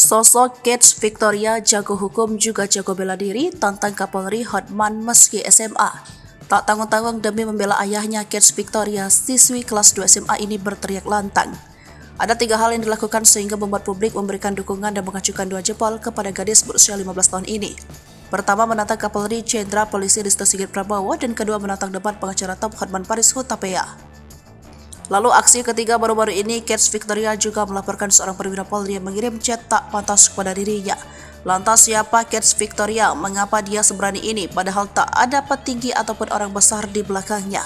Sosok Kets Victoria jago hukum juga jago bela diri tantang Kapolri Hotman meski SMA. Tak tanggung-tanggung demi membela ayahnya, Kets Victoria, siswi kelas 2 SMA ini berteriak lantang. Ada 3 hal yang dilakukan sehingga membuat publik memberikan dukungan dan mengacukan 2 jempol kepada gadis berusia 15 tahun ini. Pertama, menantang Kapolri Jenderal Polisi Listio Sigit Prabowo, dan kedua menantang debat pengacara top Hotman Paris Hutapea. Lalu aksi ketiga baru-baru ini, Kets Victoria juga melaporkan seorang perwira Polri yang mengirim chat tak pantas kepada dirinya. Lantas siapa Kets Victoria? Mengapa dia seberani ini padahal tak ada petinggi ataupun orang besar di belakangnya?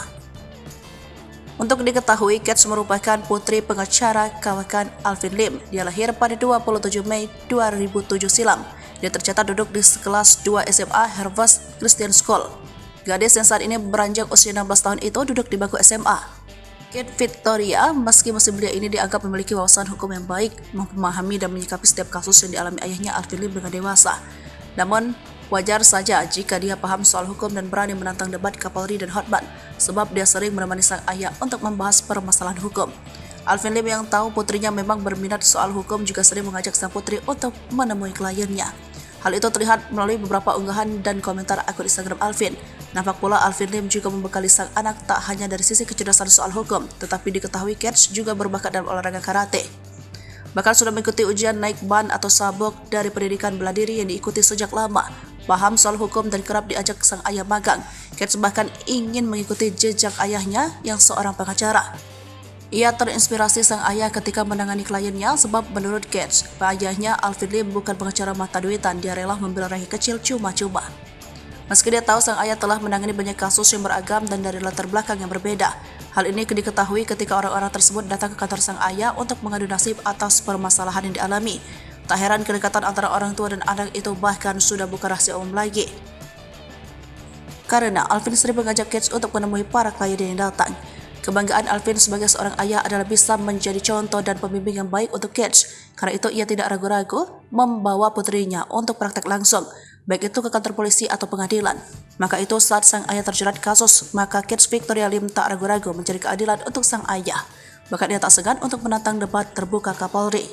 Untuk diketahui, Kets merupakan putri pengacara kawakan Alvin Lim. Dia lahir pada 27 Mei 2007 silam. Dia tercatat duduk di kelas 2 SMA Harvest Christian School. Gadis yang saat ini beranjak usia 16 tahun itu duduk di bangku SMA. Kets Victoria, meski masih belia ini, dianggap memiliki wawasan hukum yang baik, memahami dan menyikapi setiap kasus yang dialami ayahnya Alvin Lim dengan dewasa. Namun, wajar saja jika dia paham soal hukum dan berani menantang debat Kapolri dan Hotman, sebab dia sering menemani sang ayah untuk membahas permasalahan hukum. Alvin Lim yang tahu putrinya memang berminat soal hukum juga sering mengajak sang putri untuk menemui kliennya. Hal itu terlihat melalui beberapa unggahan dan komentar akun Instagram Alvin. Nampak pula Alvin Lim juga membekali sang anak tak hanya dari sisi kecerdasan soal hukum, tetapi diketahui Kets juga berbakat dalam olahraga karate. Bahkan sudah mengikuti ujian naik ban atau sabuk dari pendidikan bela diri yang diikuti sejak lama. Paham soal hukum dan kerap diajak sang ayah magang. Kets bahkan ingin mengikuti jejak ayahnya yang seorang pengacara. Ia terinspirasi sang ayah ketika menangani kliennya sebab menurut Kets, ayahnya Alvin Lim bukan pengacara mata duitan, dia rela membela rakyat kecil cuma-cuma. Meski dia tahu sang ayah telah menangani banyak kasus yang beragam dan dari latar belakang yang berbeda. Hal ini diketahui ketika orang-orang tersebut datang ke kantor sang ayah untuk mengadu nasib atas permasalahan yang dialami. Tak heran kedekatan antara orang tua dan anak itu bahkan sudah bukan rahasia umum lagi. Karena Alvin sering mengajak Kets untuk menemui para klien yang datang. Kebanggaan Alvin sebagai seorang ayah adalah bisa menjadi contoh dan pembimbing yang baik untuk Kets. Karena itu ia tidak ragu-ragu membawa putrinya untuk praktek langsung, baik itu ke kantor polisi atau pengadilan. Maka itu saat sang ayah terjerat kasus, maka Kets Victoria Lim tak ragu-ragu mencari keadilan untuk sang ayah. Bahkan ia tak segan untuk menantang debat terbuka Kapolri.